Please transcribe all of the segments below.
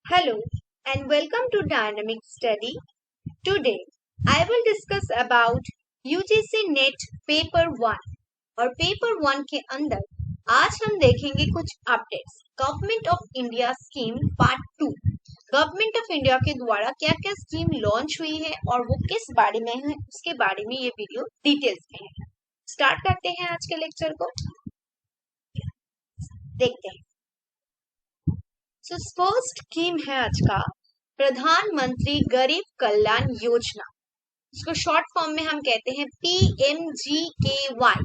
Hello and welcome to Dynamic Study. Today I will discuss about UGC net paper 1 और paper 1 के अंदर आज हम देखेंगे कुछ updates government of India scheme part 2। Government of India के द्वारा क्या क्या स्कीम लॉन्च हुई है और वो किस बारे में है उसके बारे में ये वीडियो डिटेल्स में है। स्टार्ट करते हैं आज के लेक्चर को, देखते हैं। सो फर्स्ट स्कीम है आज का प्रधानमंत्री गरीब कल्याण योजना। इसको शॉर्ट फॉर्म में हम कहते हैं PMGKY।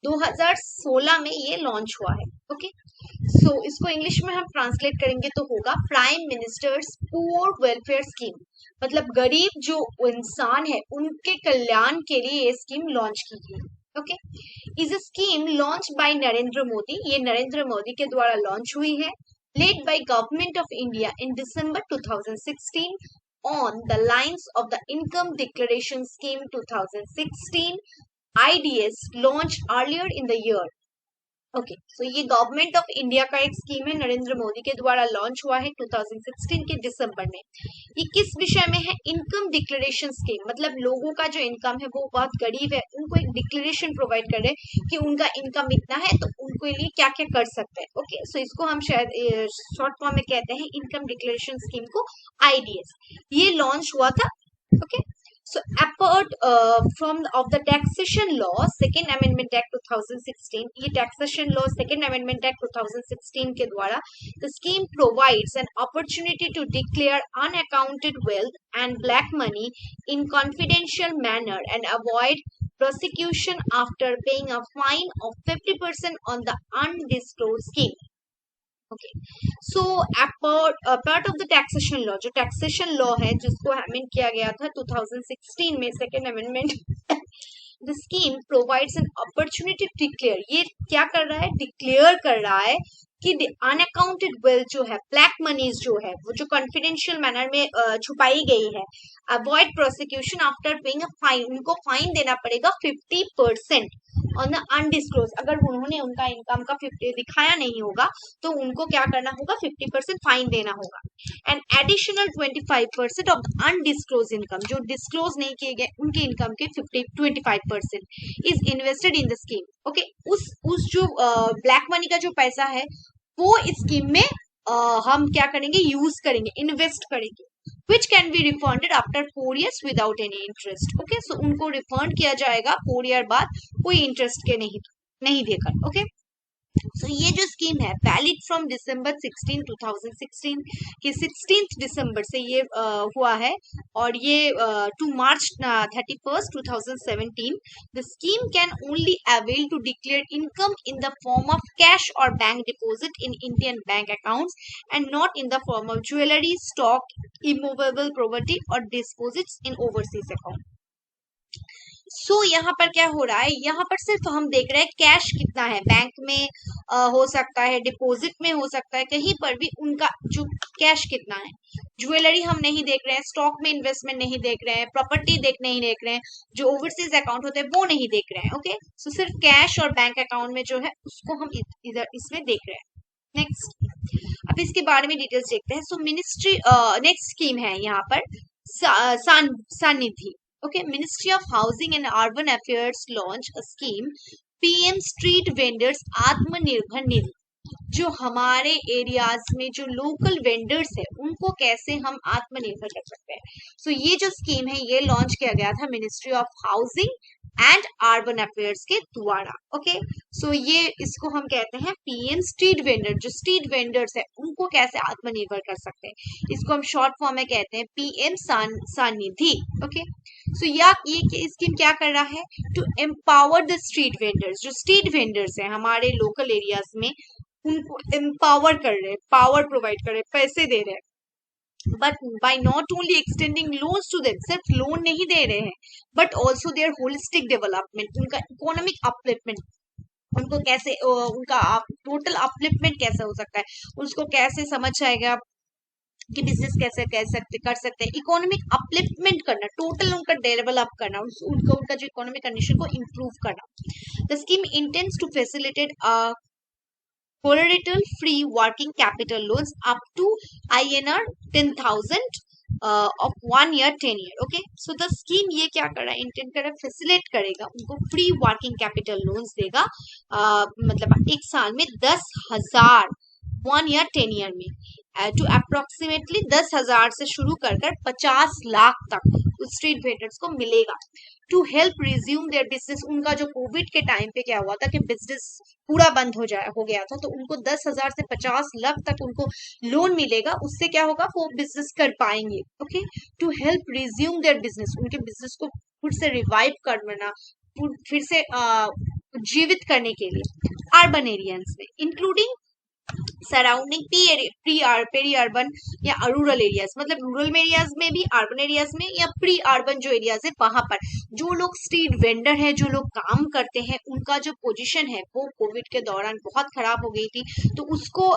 2016 में ये लॉन्च हुआ है। ओके, सो इसको इंग्लिश में हम ट्रांसलेट करेंगे तो होगा prime ministers poor welfare scheme. मतलब गरीब जो इंसान है उनके कल्याण के लिए ये स्कीम लॉन्च की गई। Okay, is a scheme launch by Narendra Modi. ये नरेंद्र मोदी के द्वारा लॉन्च हुई है, led by Government of India in December 2016 on the lines of the Income Declaration Scheme 2016 IDS launched earlier in the year। Okay, so ये government of India का एक scheme है, नरेंद्र मोदी के द्वारा लॉन्च हुआ है 2016 के दिसंबर में। ये किस विषय में है? Income declaration scheme. मतलब लोगों का जो इनकम है वो बहुत गरीब है, उनको एक डिक्लेरेशन प्रोवाइड कर रहे हैं कि उनका इनकम इतना है तो उनके लिए क्या क्या कर सकते हैं। ओके, सो इसको हम शायद शॉर्ट फॉर्म में कहते हैं इनकम डिक्लेरेशन स्कीम को IDS। ये लॉन्च हुआ था। Okay, so apart from of the taxation law second amendment act 2016, ये taxation law second amendment act 2016 के द्वारा the scheme provides an opportunity to declare unaccounted wealth and black money in confidential manner and avoid prosecution after paying a fine of 50% on the undisclosed scheme। Okay, so part of the taxation law, जो taxation law है जिसको amend किया गया था 2016 में second amendment. The scheme provides an opportunity to declare. ये क्या कर रहा है? डिक्लेयर कर रहा है कि अनअकाउंटेड वेल्थ जो है, ब्लैक मनीज जो है, वो जो कॉन्फिडेंशियल मैनर में छुपाई गई है, avoid prosecution after paying a fine. उनको फाइन देना पड़ेगा 50% ऑन द अनडिस्क्लोज। अगर उन्होंने उनका इनकम का 50 दिखाया नहीं होगा तो उनको क्या करना होगा? 50% फाइन देना होगा। And additional 25% of the undisclosed income, जो डिस्क्लोज नहीं किए गए उनके इनकम के 25% is invested in the scheme. Okay, उस जो ब्लैक मनी का जो पैसा है वो इस स्कीम में हम क्या करेंगे? यूज करेंगे, इन्वेस्ट करेंगे, which can be refunded after 4 years without any interest। Okay, so उनको रिफंड किया जाएगा 4 ईयर बाद कोई इंटरेस्ट के नहीं देकर। ओके, सो ये जो स्कीम है वैलिड फ्रॉम दिसंबर 16 2016 के 16 दिसंबर से ये हुआ है और ये to March 31 2017। The scheme can only avail to declare income in the form of cash और bank deposit in Indian bank accounts and not in the form of jewellery, stock, immovable property और deposits in overseas account. So यहाँ पर क्या हो रहा है? यहाँ पर सिर्फ हम देख रहे हैं कैश कितना है बैंक में, हो सकता है डिपॉजिट में, हो सकता है कहीं पर भी उनका जो कैश कितना है। ज्वेलरी हम नहीं देख रहे हैं, स्टॉक में इन्वेस्टमेंट नहीं देख रहे हैं, प्रॉपर्टी नहीं देख रहे हैं, जो ओवरसीज अकाउंट होते हैं वो नहीं देख रहे हैं। ओके, सो सिर्फ कैश और बैंक अकाउंट में जो है उसको हम इधर इसमें देख रहे हैं। नेक्स्ट, अब इसके बारे में डिटेल्स देखते हैं। सो मिनिस्ट्री नेक्स्ट स्कीम है यहाँ पर सानिधि। Okay, Ministry of Housing and Urban Affairs launch a scheme PM Street Vendors Atmanirbhar Nidhi. जो हमारे एरियाज में जो लोकल वेंडर्स है उनको कैसे हम आत्मनिर्भर कर सकते हैं। सो ये जो स्कीम है ये लॉन्च किया गया था ministry of housing and urban affairs के द्वारा। ओके, सो ये इसको हम कहते हैं PM स्ट्रीट वेंडर। जो स्ट्रीट वेंडर्स है उनको कैसे आत्मनिर्भर कर सकते हैं, इसको हम शॉर्ट फॉर्म में कहते हैं PM सानिधि। ओके, सो ये स्कीम क्या कर रहा है? To empower the street vendors. जो स्ट्रीट वेंडर्स है हमारे लोकल एरियाज में उनको एम्पावर कर रहे हैं, पावर प्रोवाइड कर रहे हैं, पैसे दे रहे हैं, but by not only extending loans to them. सिर्फ लोन नहीं दे रहे हैं but also their holistic development, उनका इकोनॉमिक अपलिफ्टमेंट, उनको कैसे उनका टोटल अपलिफ्टमेंट कैसे हो सकता है, उसको कैसे समझ आएगा कि बिजनेस कैसे कर सकते हैं, इकोनॉमिक अपलिफ्टमेंट करना, टोटल उनका डेवलप करना, उनका जो इकोनॉमिक कंडीशन को इम्प्रूव करना। The scheme intends to facilitate collateral free working capital loans up to INR 10,000 of 1 year 10 year. Okay, so the scheme ये क्या कर रहा है, इंटेंड कर रहा है फैसिलिटेट करेगा, उनको फ्री वर्किंग कैपिटल लोन्स देगा, मतलब एक साल में 10,000 1 ईयर 10 ईयर में, टू अप्रोक्सीमेटली 10,000 से शुरू कर 50 लाख तक उस स्ट्रीट वेंडर्स को मिलेगा, to help resume their business. उनका जो कोविड के टाइम पे क्या हुआ था कि बिजनेस पूरा बंद हो गया था, तो उनको 10,000 से 50 लाख तक उनको लोन मिलेगा, उससे क्या होगा, वो बिजनेस कर पाएंगे। Okay, to help resume their business, उनके बिजनेस को फिर से रिवाइव करना, फिर से जीवित करने के लिए अर्बन एरियाज में, इंक्लूडिंग सराउंडिंग पेरी अर्बन या रूरल एरियाज, मतलब रूरल एरियाज में भी, अर्बन एरियाज में, या प्री अर्बन जो एरियाज है वहां पर जो लोग स्ट्रीट वेंडर है, जो लोग काम करते हैं, उनका जो पोजीशन है वो कोविड के दौरान बहुत खराब हो गई थी, तो उसको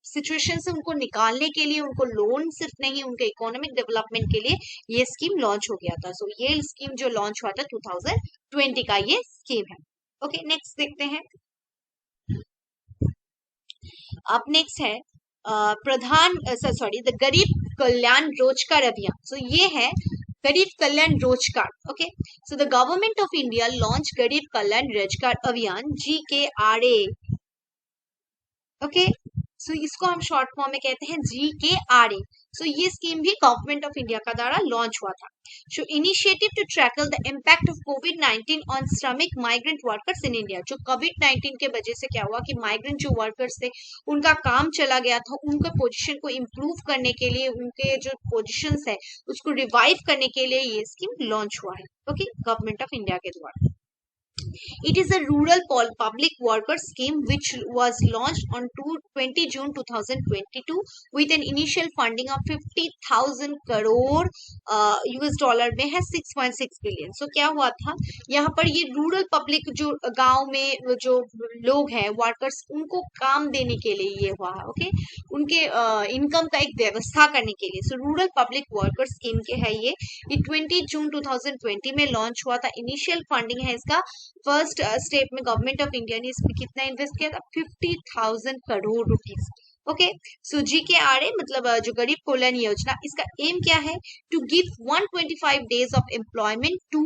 सिचुएशन से उनको निकालने के लिए, उनको लोन सिर्फ नहीं, उनके इकोनॉमिक डेवलपमेंट के लिए ये स्कीम लॉन्च हो गया था। सो ये स्कीम जो लॉन्च हुआ था 2020 का ये स्कीम है। ओके, नेक्स्ट देखते हैं। अब नेक्स्ट है द गरीब कल्याण रोजगार अभियान। सो ये है गरीब कल्याण रोजगार। Okay, so the government of India launch गरीब कल्याण रोजगार अभियान GKRA। ओके, सो इसको हम शॉर्ट फॉर्म में कहते हैं GKRA। सो ये स्कीम भी गवर्नमेंट ऑफ इंडिया का द्वारा लॉन्च हुआ था। So initiative to tackle the impact of कोविड-19 ऑन श्रमिक माइग्रेंट वर्कर्स इन इंडिया। जो कोविड-19 के वजह से क्या हुआ कि माइग्रेंट जो वर्कर्स थे उनका काम चला गया था, उनके पोजीशन को इम्प्रूव करने के लिए, उनके जो पोजीशंस है उसको रिवाइव करने के लिए ये स्कीम लॉन्च हुआ है। ओके, गवर्नमेंट ऑफ इंडिया के द्वारा। It is a rural public worker scheme which was launched on 20 June 2022 with an initial funding of 50,000 crore US dollar में है 6.6 बिलियन। सो क्या हुआ था यहाँ पर, ये रूरल पब्लिक जो गांव में जो लोग हैं वर्कर्स, उनको काम देने के लिए ये हुआ है। ओके, उनके इनकम का एक व्यवस्था करने के लिए। सो रूरल पब्लिक वर्कर स्कीम के है ये 20 जून 2020 में लॉन्च हुआ था। इनिशियल फंडिंग है इसका, फर्स्ट स्टेप में गवर्नमेंट ऑफ इंडिया ने इसमें कितना इन्वेस्ट किया था, 50,000 करोड़ रुपीस। ओके, सो GKRA मतलब जो गरीब कल्याण योजना, इसका एम क्या है, to give 125 days of employment to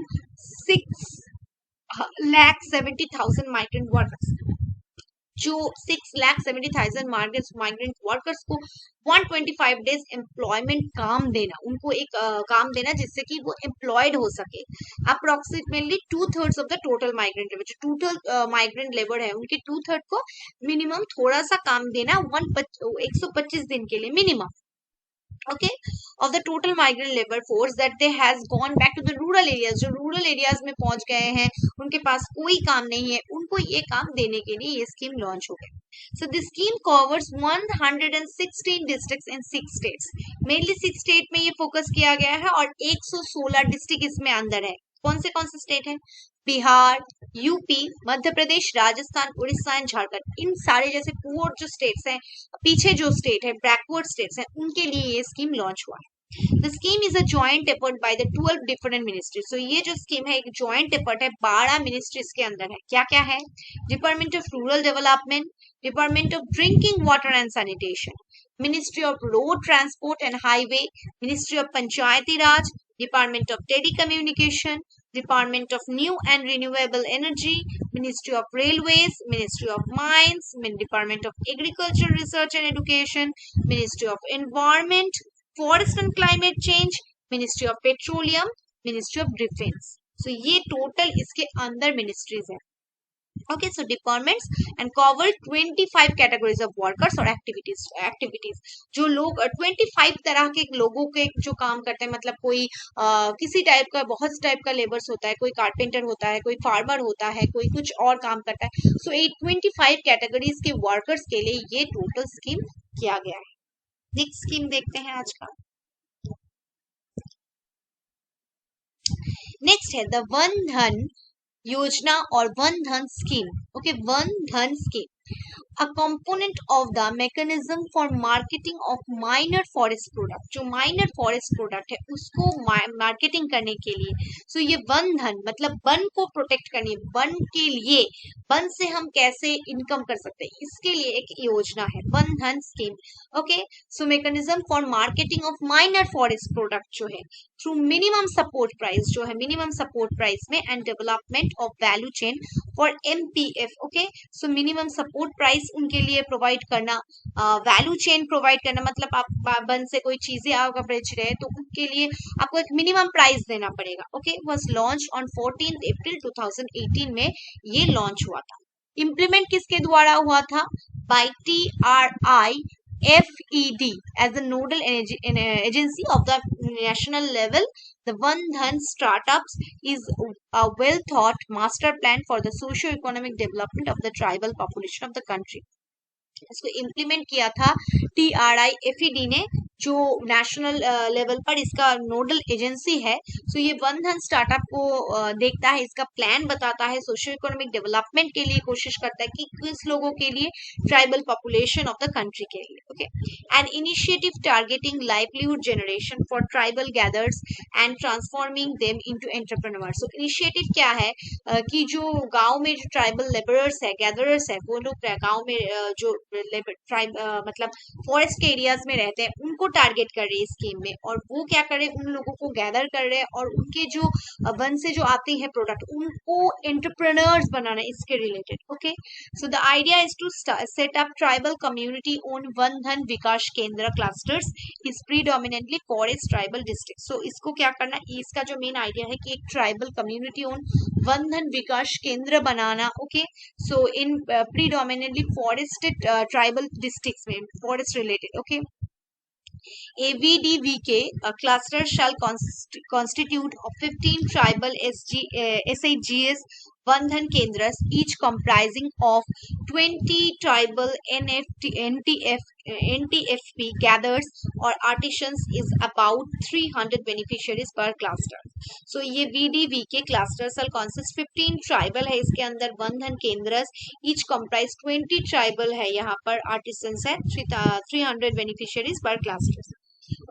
6,70,000 migrant workers. जो 6,70,000 माइग्रेंट वर्कर्स को 125 डेज एम्प्लॉयमेंट काम देना, उनको एक काम देना जिससे कि वो एम्प्लॉयड हो सके। Approximately 2/3 of the total migrant labour, जो टोटल माइग्रेंट लेबर है उनके 2/3 को मिनिमम थोड़ा सा काम देना 125 दिन के लिए minimum. okay, of the total migrant labor force that they has gone back to the rural areas। जो रूरल एरियाज में पहुंच गए हैं, उनके पास कोई काम नहीं है, उनको ये काम देने के लिए ये स्कीम लॉन्च हो गई। So this scheme covers 116 districts in 6 states। Mainly 6 state में ये फोकस किया गया है और 116 डिस्ट्रिक्ट इसमें अंदर है। कौन से स्टेट है, बिहार, यूपी, मध्य प्रदेश, राजस्थान, उड़ीसा एंड झारखंड। इन सारे जैसे पुअर जो स्टेट्स हैं, पीछे जो स्टेट है, बैकवर्ड स्टेट्स हैं, उनके लिए ये स्कीम लॉन्च हुआ है। The scheme is a joint effort by the 12 different ministries. So ये जो स्कीम है एक जॉइंट एफर्ट है, 12 मिनिस्ट्रीज के अंदर है। क्या क्या है, department of rural development, department of drinking water and sanitation, ministry of road transport and highway, ministry of Panchayati Raj, department of telecommunication, Department of New and Renewable Energy, Ministry of Railways, Ministry of Mines, Department of Agriculture, Research and Education, Ministry of Environment, Forest and Climate Change, Ministry of Petroleum, Ministry of Defense। So ये total इसके अंदर ministries है। Okay, so departments and cover 25 categories of workers और activities जो लोग 25 तरह के लोगों के जो काम करते हैं, मतलब कोई किसी टाइप का, बहुत टाइप का लेबर्स होता है, कोई कारपेंटर होता है, कोई फार्मर होता है, कोई कुछ और काम करता है। सो 25 कैटेगरीज के वर्कर्स के लिए ये टोटल स्कीम किया गया है। नेक्स्ट स्कीम देखते हैं आज का। नेक्स्ट है द वन धन योजना और वन धन स्कीम। ओके, वन धन scheme. a component of the mechanism for marketing of minor forest product. जो minor forest product है उसको marketing करने के लिए, so ये वन धन मतलब वन को protect करने, वन के लिए, वन से हम कैसे income कर सकते हैं इसके लिए एक योजना है वन धन scheme. Okay, so mechanism for marketing of minor forest product जो है through minimum support price, जो है minimum support price में, and development of value chain for MPF. Okay, so minimum support price उनके लिए प्रोवाइड करना, value chain provide करना, मतलब आप वन से कोई चीजें आपका बेच रहे हैं तो उनके लिए आपको एक मिनिमम प्राइस देना पड़ेगा. ओके, वाज लॉन्च ऑन 14 अप्रैल 2018 में ये लॉन्च हुआ था. इम्प्लीमेंट किसके द्वारा हुआ था? By TRIFED as the nodal agency of the national level. The One Dhan Startups is a well thought master plan for the socio-economic development of the tribal population of the country. इसको implement किया था TRIFED ने, जो national level पर इसका nodal agency है. सो ये one धन स्टार्टअप को देखता है, इसका प्लान बताता है, सोशियो इकोनॉमिक डेवलपमेंट के लिए कोशिश करता है कि किस लोगों के लिए, tribal population of the country के लिए. Okay, and initiative targeting livelihood generation for tribal gathers and transforming them into entrepreneurs. So initiative क्या है कि जो गांव में जो ट्राइबल लेबरर्स है, गैदरर्स है, वो लोग गांव में जो ट्राइब मतलब फॉरेस्ट के एरियाज में रहते हैं उनको टारगेट कर रही है स्कीम में, और वो क्या कर रहे हैं, उन लोगों को गैदर कर रहे हैं और उनके जो वन से जो आती है प्रोडक्ट उनको एंटरप्रेन्योर्स बनाना इसके related. Okay, so the idea is to set up tribal community own Van Dhan Vikas Kendra clusters is predominantly forest tribal district. So इसको क्या करना, इसका जो मेन आइडिया है कि एक tribal community own Van Dhan Vikas केंद्र बनाना. ओके, सो इन प्रीडोमिनेंटली फॉरेस्टेड ट्राइबल डिस्ट्रिक्ट्स में, forest related. Okay, AVDVK cluster shall constitute of 15 tribal SHGS Bandhan Kendras, each comprising of 20 tribal NTFP gathers or artisans, is about 300 beneficiaries per cluster. So ये VDVK cluster shall consist 15 tribal है इसके अंदर, बंधन केंद्रस, each comprise 20 tribal है, यहाँ पर artisans है, 300 beneficiaries per cluster.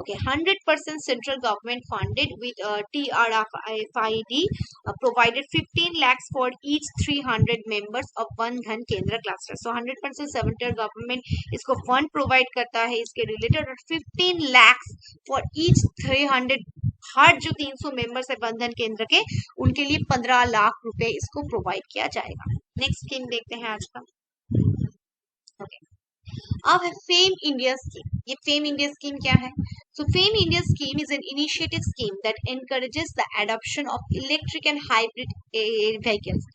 Okay, 100% central government funded with TRIFED provided 15 lakhs for each 300 members of One Dhan Kendra cluster. So 100% central government इसको fund provide करता है इसके related, और 15 lakhs for each 300, हर जो 300 मेंबर्स है बंधन केंद्र के उनके लिए 15 लाख रुपए इसको प्रोवाइड किया जाएगा. नेक्स्ट स्कीम देखते हैं आज का. okay. अब है फेम इंडिया स्कीम. ये फेम इंडिया स्कीम क्या है? So FAME India scheme is an initiative scheme that encourages the adoption of electric and hybrid vehicles.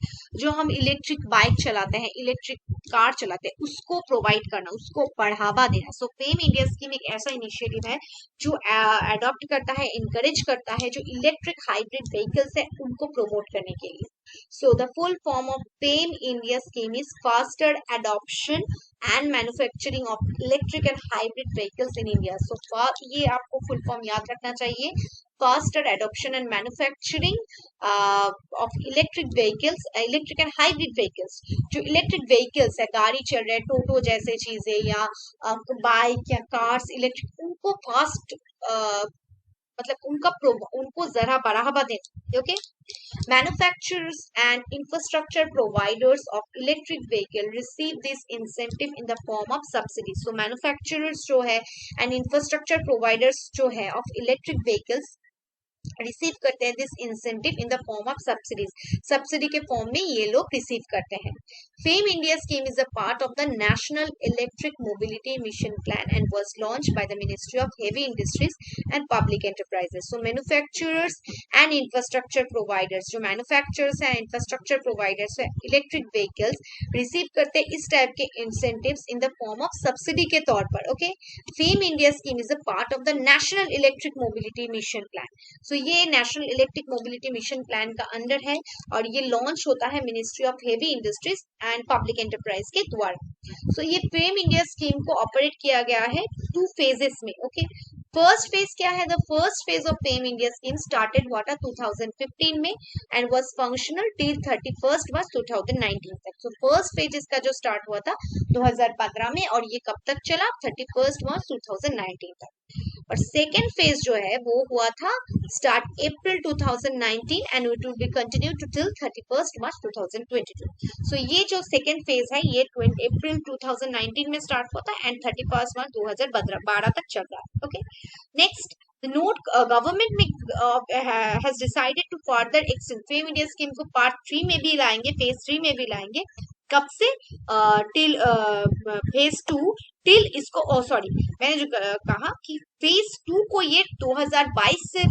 जो हम इलेक्ट्रिक बाइक चलाते हैं, इलेक्ट्रिक कार चलाते हैं, उसको प्रोवाइड करना, उसको बढ़ावा देना. सो फेम इंडिया स्कीम एक ऐसा इनिशिएटिव है जो अडॉप्ट करता है, इनकरेज करता है जो इलेक्ट्रिक हाइब्रिड व्हीकल्स है उनको प्रमोट करने के लिए. So the full form of FAME India scheme is faster adoption and manufacturing of electric and hybrid vehicles in India. So ये आपको full form याद रखना चाहिए. Faster adoption and manufacturing of electric vehicles, electric and hybrid vehicles. जो electric vehicles है, गाड़ी चल रहे हैं, टोटो जैसे चीजें या बाइक या कार्स इलेक्ट्रिक, उनको फास्ट मतलब उनको जरा बढ़ावा देना. Okay, manufacturers and infrastructure providers of electric vehicle receive this incentive in the form of subsidies. So manufacturers जो है and infrastructure providers जो है of electric vehicles रिसीव करते हैं this incentive in the form of subsidies. Subsidy के form में ये लोग रिसीव करते हैं. Fame India scheme is a part of the national electric mobility mission plan and was launch by the ministry of heavy industries and public enterprises. So manufacturers and infrastructure providers, जो manufacturers and infrastructure providers है electric vehicles, receive करते हैं इस type के incentives in the form of subsidy के तौर पर. Okay, FAME India scheme is a part of the national electric mobility mission plan. So ये national electric mobility mission plan का अंडर है और ये लॉन्च होता है ministry of heavy industries and public enterprise के द्वारा. सो ये फेम इंडिया स्कीम को ऑपरेट किया गया है 2 फेजेस में. ओके, फर्स्ट फेज क्या है? The first phase of PM India scheme started हुआ था 2015 में and was functional till 31st मार्च 2019 तक। तो फर्स्ट फेज इसका जो स्टार्ट हुआ था 2015 में और ये कब तक चला? 31st मार्च 2019 तक। और सेकेंड फेज जो है वो हुआ था start April 2019 and it will be continue to till 31st March 2022। So ये जो सेकेंड फेज है ये अप्रैल 2019 में स्टार्ट हुआ था एंड 31st मार्च 2012 तक चल रहा है। Okay, next the note government has decided to further extend fame India scheme को पार्ट 3 में भी लाएंगे, फेज 3 में भी लाएंगे। कब से? टिल फेज 2 टिल इसको सॉरी मैंने जो कहा कि फेज 2 को ये 2022 से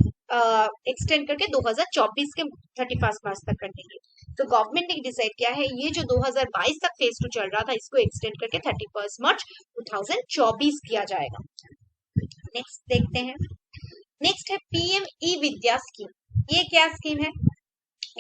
एक्सटेंड करके 2024 के 31 मार्च तक कर देंगे। तो गवर्नमेंट ने डिसाइड किया है ये जो 2022 तक फेज 2 चल रहा था इसको एक्सटेंड करके 31 मार्च 2024 किया जाएगा। नेक्स्ट देखते हैं। नेक्स्ट है पीएम ई विद्या स्कीम। ये क्या स्कीम है?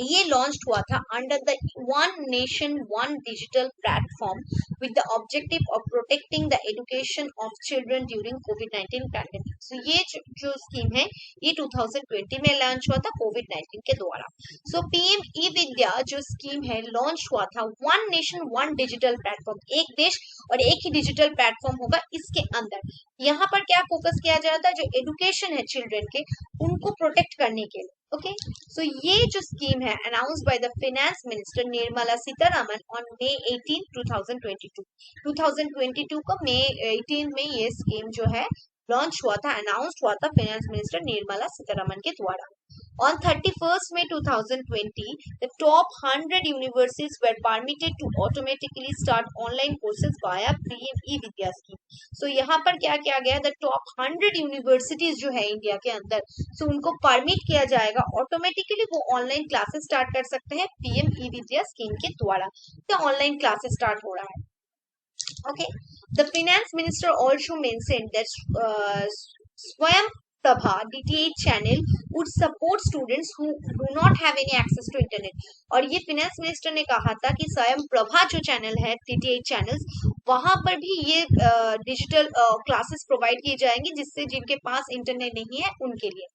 ये लॉन्च हुआ था under the one nation one digital platform with the objective of protecting the education of children during कोविड-19 पैंडेमिक। सो ये जो स्कीम है ये 2020 में लॉन्च हुआ था कोविड-19 के द्वारा। सो पीएम ई विद्या जो स्कीम है लॉन्च हुआ था one nation one digital platform, एक देश और एक ही डिजिटल प्लेटफॉर्म होगा इसके अंदर। यहाँ पर क्या फोकस किया जा रहा था? जो एजुकेशन है चिल्ड्रन के उनको प्रोटेक्ट करने के लिए। ओके, सो ये जो स्कीम है announced by the finance minister Nirmala Sitharaman on May 18, 2022। 2022 को May 18 में ये स्कीम जो है लॉन्च हुआ था, अनाउंस्ड हुआ था फाइनेंस मिनिस्टर निर्मला सीतारमन के द्वारा। On 31st May 2020, the top 100 universities were permitted to automatically start online courses via PM E-Vidya scheme. So यहाँ पर क्या किया गया? The top 100 universities जो है इंडिया के अंदर, so उनको परमिट किया जाएगा ऑटोमेटिकली वो ऑनलाइन क्लासेस स्टार्ट कर सकते हैं PM E-Vidya स्कीम के द्वारा। तो ऑनलाइन क्लासेस स्टार्ट हो रहा है। Okay, the finance minister also mentioned that Swayam Prabha DTH channel would support students who do not have any access to internet। और ये finance minister ने कहा था कि स्वयं प्रभा जो चैनल है DTH channels वहां पर भी ये डिजिटल क्लासेस प्रोवाइड किए जाएंगे जिससे जिनके पास इंटरनेट नहीं है उनके लिए।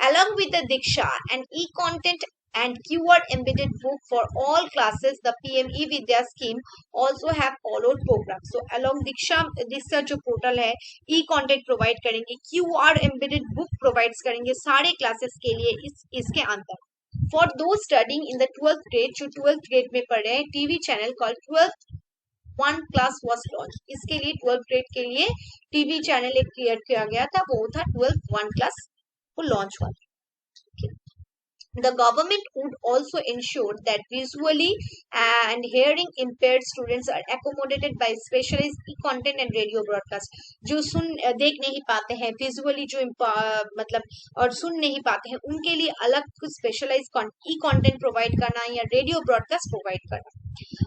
Along with the Diksha and e-content and QR embedded book for all classes, the PM E-Vidya scheme also have followed programs. So along Diksha जो पोर्टल है e-content प्रोवाइड करेंगे, QR embedded book प्रोवाइड करेंगे सारे classes के लिए इसके अंदर। For those studying in the 12th grade, जो 12th grade में पढ़ रहे हैं, TV channel called 12th One Class was launched। इसके लिए 12th grade के लिए TV channel एक क्रिएट किया गया था, वो था 12th One Class को लॉन्च हुआ। The government would also ensure that visually and hearing impaired students are accommodated by specialized e-content and radio broadcast। जो देख नहीं पाते हैं, विजुअली जो मतलब और सुन नहीं पाते हैं उनके लिए अलग कुछ स्पेशलाइज्ड e-content प्रोवाइड करना या रेडियो ब्रॉडकास्ट प्रोवाइड करना।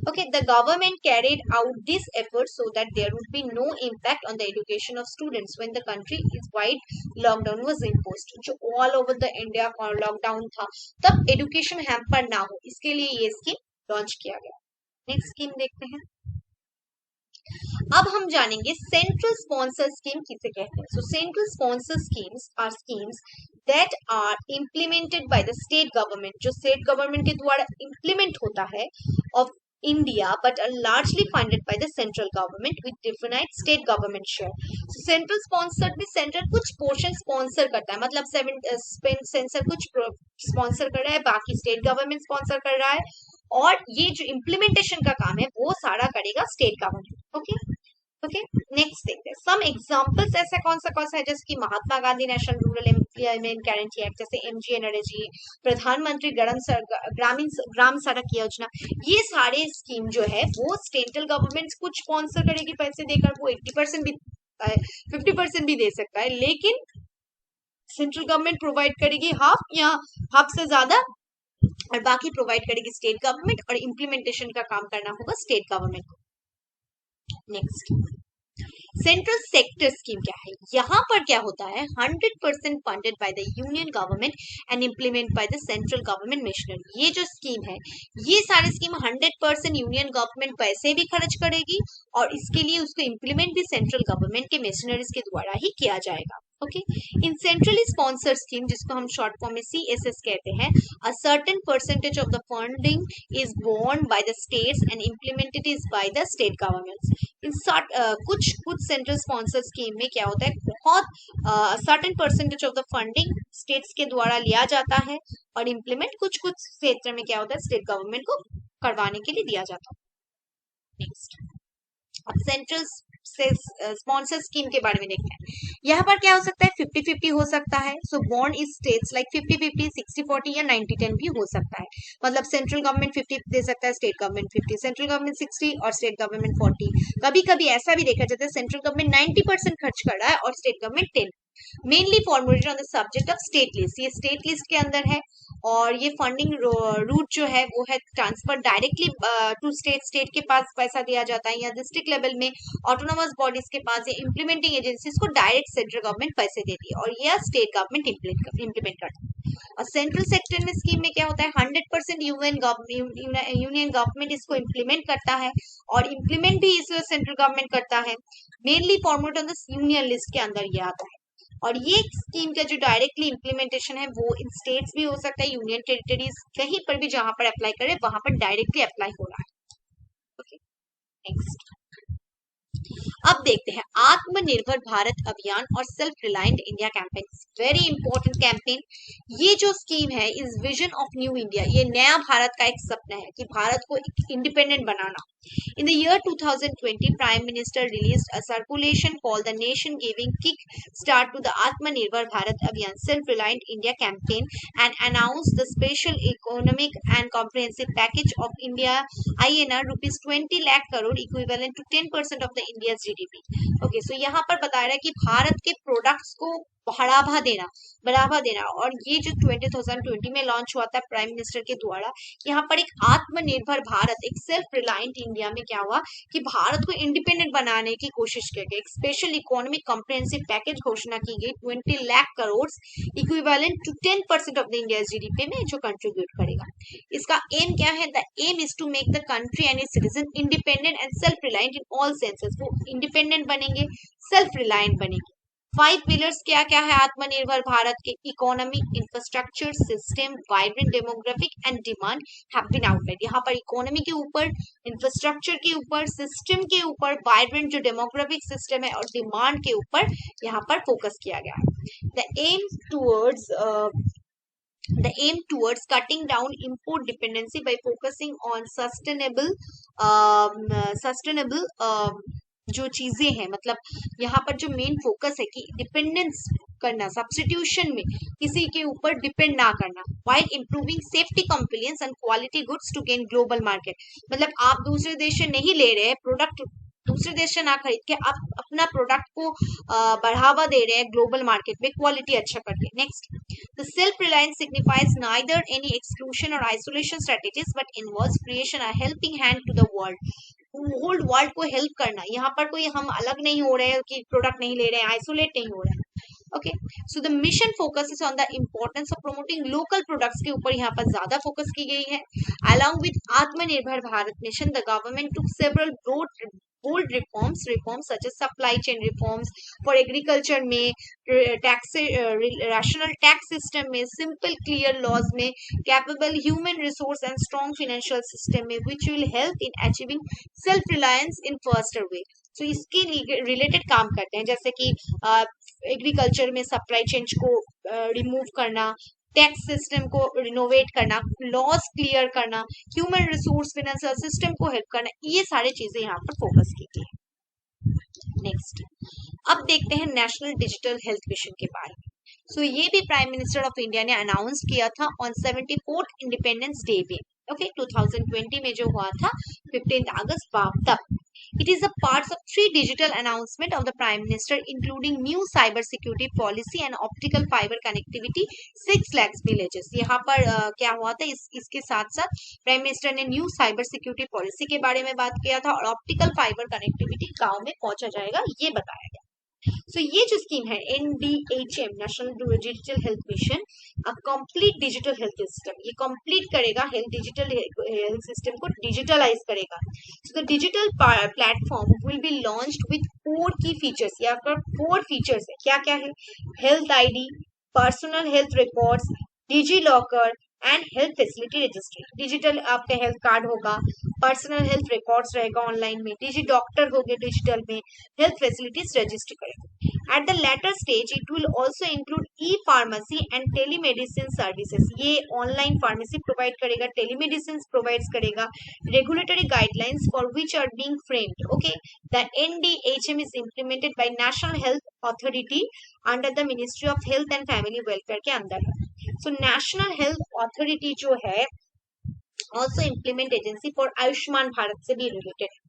Okay, the government carried out this effort so that there would be no impact on the education of students when the country is wide lockdown was imposed। जो all over the India का lockdown था तब education hamper ना हो इसके लिए ये scheme launch किया गया। नेक्स्ट स्कीम देखते हैं। अब हम जानेंगे सेंट्रल स्पॉन्सर स्कीम किसे कहते हैं। So central sponsor schemes are schemes that are implemented by the state government, जो स्टेट गवर्नमेंट के द्वारा इम्प्लीमेंट होता है of India but are largely funded by the central government with definite state government share। So central sponsored में central कुछ portion sponsor करता है, मतलब सेंसर कुछ स्पॉन्सर कर रहा है, बाकी स्टेट गवर्नमेंट स्पॉन्सर कर रहा है और ये जो इम्प्लीमेंटेशन का काम है वो सारा करेगा state government. Okay okay, next देखते हैं सम एग्जांपल्स। ऐसा कौन सा है जैसे कि Mahatma Gandhi national rural employment guarantee act, जैसे MGNREGA, प्रधानमंत्री ग्राम सड़क योजना, ये सारे स्कीम जो है वो सेंट्रल गवर्नमेंट कुछ स्पॉन्सर करेगी पैसे देकर, वो 80% भी 50% भी दे सकता है, लेकिन सेंट्रल गवर्नमेंट प्रोवाइड करेगी हाफ या हाफ से ज्यादा और बाकी प्रोवाइड करेगी स्टेट गवर्नमेंट और इम्प्लीमेंटेशन का काम करना होगा स्टेट गवर्नमेंट को। नेक्स्ट सेंट्रल सेक्टर स्कीम क्या है? यहाँ पर क्या होता है 100% funded by the union government and implement by the central government missionary. ये जो स्कीम है ये सारी स्कीम 100% यूनियन गवर्नमेंट पैसे भी खर्च करेगी और इसके लिए उसको इम्प्लीमेंट भी सेंट्रल गवर्नमेंट के मिशनरीज के द्वारा ही किया जाएगा। Okay, in centrally sponsored scheme, जिसको हम शॉर्ट फॉर्म में CSS कहते हैं, a certain percentage of the funding is borne by the states and implemented is by the state governments. इन कुछ कुछ सेंट्रल स्पॉन्सर स्कीम में क्या होता है, बहुत certain percentage of the funding states के द्वारा लिया जाता है और इम्प्लीमेंट कुछ कुछ क्षेत्र में क्या होता है, स्टेट गवर्नमेंट को करवाने के लिए दिया जाता है। नेक्स्ट, अब सेंट्रल स्पॉन्सर स्कीम के बारे में देखते हैं। यहाँ पर क्या हो सकता है, 50-50 हो सकता है। So bond is states like 50-50, 60-40 या 90-10 भी हो सकता है। मतलब सेंट्रल गवर्नमेंट 50 दे सकता है, स्टेट गवर्नमेंट 50, सेंट्रल गवर्नमेंट 60 और स्टेट गवर्नमेंट 40। कभी कभी ऐसा भी देखा जाता है सेंट्रल गवर्नमेंट 90% खर्च कर रहा है और state government 10। Mainly formulated on the subject of state list, ये स्टेट लिस्ट के अंदर है। और ये फंडिंग रूट जो है वो है transfer directly to state, state के पास पैसा दिया जाता है, या डिस्ट्रिक्ट लेवल में ऑटोनोमस बॉडीज के पास, या इम्प्लीमेंटिंग एजेंसीज को डायरेक्ट सेंट्रल गवर्नमेंट पैसे देती है और यह स्टेट गवर्नमेंट इम्प्लीमेंट करता है। और सेंट्रल सेक्टर में स्कीम में क्या होता है, 100% यूनियन गवर्नमेंट इसको इम्प्लीमेंट करता है और इम्प्लीमेंट भी इस सेंट्रल गवर्नमेंट करता है। Mainly format on the union list के अंदर ये आता है। और ये स्कीम का जो डायरेक्टली इम्प्लीमेंटेशन है वो इन स्टेट्स भी हो सकता है, यूनियन टेरिटरीज, कहीं पर भी जहां पर अप्लाई करे वहां पर डायरेक्टली अप्लाई हो रहा है। ओके, नेक्स्ट, अब देखते हैं आत्मनिर्भर भारत अभियान और self reliant India campaign. Very important campaign. ये जो स्कीम है is vision of new India, ये नया भारत का एक सपना है कि भारत को independent banana. In the year 2020, Prime Minister released a circulation called the Nation Giving Kick Start to the Atmanirbhar Bharat Abhiyan Self-Reliant India campaign and announced the special economic and comprehensive package of India INR rupees 20 lakh crore equivalent to 10% of the India's GDP. Okay, so यहाँ पर बता रहा है कि भारत के products को बढ़ावा देना। और ये जो 2020 में लॉन्च हुआ था प्राइम मिनिस्टर के द्वारा, यहाँ पर एक आत्मनिर्भर भारत, एक सेल्फ रिलायंट इंडिया में क्या हुआ कि भारत को इंडिपेंडेंट बनाने की कोशिश की गई। एक स्पेशल इकोनॉमिक कॉम्प्रिहेंसिव पैकेज घोषणा की गई 20 lakh crore equivalent to 10% of the India GDP में, जो कंट्रीब्यूट करेगा। इसका एम क्या है, the aim is to make the country and its citizen independent and self reliant in all senses. वो इंडिपेंडेंट बनेंगे, सेल्फ रिलायंट बनेंगे। 5 पिलर्स क्या क्या है आत्मनिर्भर भारत के, economy, infrastructure, system, vibrant demographic and demand have been outlined. यहाँ पर economy के ऊपर, इंफ्रास्ट्रक्चर के ऊपर, सिस्टम के ऊपर, वाइब्रेंट जो डेमोग्राफिक सिस्टम है और डिमांड के ऊपर यहाँ पर फोकस किया गया है। The aim towards cutting down import dependency by focusing on sustainable जो चीजें हैं, मतलब यहाँ पर जो मेन फोकस है कि डिपेंडेंस करना, सब्स्टिट्यूशन में किसी के ऊपर डिपेंड ना करना, while improving safety compliance and quality goods to gain global market। मतलब आप दूसरे देश से नहीं ले रहे हैं प्रोडक्ट, दूसरे देश से ना खरीद के आप अपना प्रोडक्ट को बढ़ावा दे रहे हैं ग्लोबल मार्केट में, क्वालिटी अच्छा करके। Next, the self reliance signifies neither any exclusion or isolation strategies but involves creation a helping hand to the world. Whole world को हेल्प करना, यहाँ पर कोई हम अलग नहीं हो रहे हैं कि प्रोडक्ट नहीं ले रहे हैं, आइसोलेट नहीं हो रहे हैं। Okay, so the mission focuses on the importance of promoting local products के ऊपर यहाँ पर ज्यादा फोकस की गई है। अलॉन्ग विद आत्मनिर्भर Bharat mission, the government took several bold reforms such as supply chain reforms for agriculture में, rational tax system में, simple clear laws में, capable human resource and strong financial system में, which will help in achieving self reliance in faster way। तो इसके related काम करते हैं, जैसे कि एग्रीकल्चर में सप्लाई चेन को रिमूव करना, टैक्स सिस्टम को रिनोवेट करना, लॉज क्लियर करना, ह्यूमन रिसोर्स फाइनेंशियल सिस्टम को हेल्प करना, ये सारी चीजें यहाँ पर फोकस की गई है। नेक्स्ट, अब देखते हैं नेशनल डिजिटल हेल्थ मिशन के बारे में। सो ये भी प्राइम मिनिस्टर ऑफ इंडिया ने अनाउंस किया था ऑन 74th इंडिपेंडेंस डे पे, ओके, 2020 में जो हुआ था 15 अगस्त तब। It is a part of 3 digital announcement of the Prime Minister, including new cyber security policy and optical fiber connectivity 6 lakhs villages। यहाँ पर क्या हुआ था, इसके साथ साथ प्राइम मिनिस्टर ने न्यू साइबर सिक्योरिटी पॉलिसी के बारे में बात किया था और ऑप्टिकल फाइबर कनेक्टिविटी गांव में पहुंचा जाएगा, ये बताया गया। सो ये जो स्कीम है NDHM, national digital health mission, a complete digital health system, ये कंप्लीट करेगा डिजिटल हेल्थ सिस्टम को डिजिटलाइज करेगा. So the digital platform will be launched with 4 की फीचर्स. यहाँ पर 4 फीचर्स है. क्या क्या है? Health ID, personal health records, digilocker and health facility registry. Digital आपका हेल्थ कार्ड होगा, पर्सनल हेल्थ रिकॉर्ड्स रहेगा ऑनलाइन में, डिजी डॉक्टर हो गए डिजिटल में, हेल्थ फैसिलिटीज रजिस्ट्री करेगा. At the later stage it will also include e pharmacy and telemedicine services. ये online pharmacy provide करेगा, टेलीमेडिसिन प्रोवाइड करेगा. Regulatory guidelines for which are being framed. Okay, the NDHM is implemented bye national health authority under the ministry of health and family welfare के अंदर है. So national health authority जो है also implement agency for Ayushman Bharat से भी related है.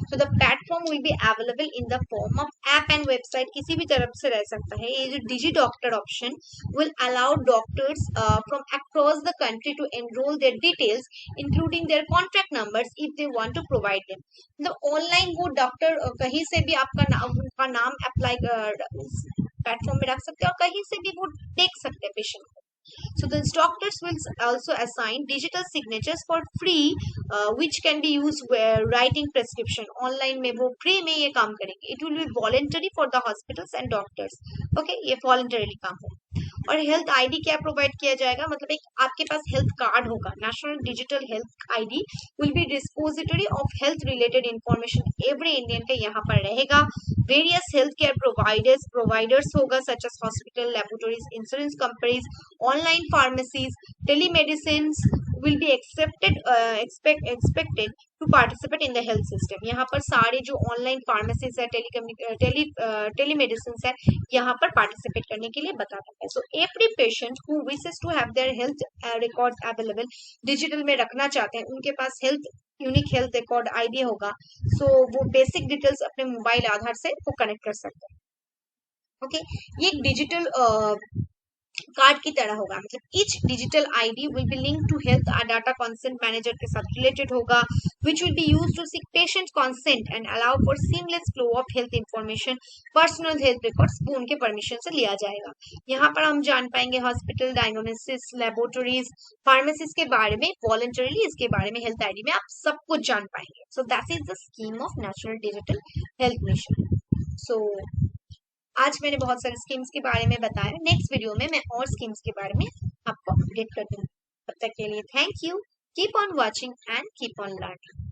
So the platform will be available in the form of app and website. किसी भी तरफ से रह सकता है. ये जो digi doctor option will allow doctors from across the country to enroll their details including their contact numbers if they want to provide them. मतलब ऑनलाइन वो डॉक्टर कहीं से भी उनका नाम अप्लाई प्लेटफॉर्म में रख सकते हैं और कहीं से भी वो देख सकते हैं पेशेंट को. So the doctors will also assign digital signatures for free, which can be used where writing prescription. Online में वो free में ये काम करेंगे. It will be voluntary for the hospitals and doctors. Okay, ये voluntarily काम होगा. और हेल्थ ID क्या प्रोवाइड किया जाएगा? मतलब एक आपके पास हेल्थ कार्ड होगा. National digital health ID will be depository of health related information. Every Indian का यहाँ पर रहेगा. वेरियस हेल्थ केयर प्रोवाइडर्स होगा such as hospital, laboratories, insurance companies, online pharmacies, telemedicine will be expected to participate in the health system. यहाँ पर सारे जो online pharmacies है, टेलीमेडिसिन है, यहाँ पर पार्टिसिपेट करने के लिए बताता है. So every patient who wishes to have their health records available, digital में रखना चाहते हैं, उनके पास यूनिक हेल्थ रिकॉर्ड ID होगा. सो वो बेसिक डिटेल्स अपने मोबाइल आधार से वो कनेक्ट कर सकते हैं. ओके, ये एक डिजिटल कार्ड की तरह होगा. मतलब each digital ID will be link to health data consent manager के साथ रिलेटेड होगा, which will be used to seek patient consent and allow for seamless flow of health information. Personal health records वो उनके permission से लिया जाएगा. यहाँ पर हम जान पाएंगे हॉस्पिटल, डायग्नोसिस, लेबोरेटरीज, फार्मेसीज के बारे में. वॉलंटरीली इसके बारे में हेल्थ ID में आप सब कुछ जान पाएंगे. So that is the scheme of national digital health mission. So आज मैंने बहुत सारे स्कीम्स के बारे में बताया. नेक्स्ट वीडियो में मैं और स्कीम्स के बारे में आपको अपडेट कर दूंगी. तब तक के लिए thank you. Keep on watching and keep on learning.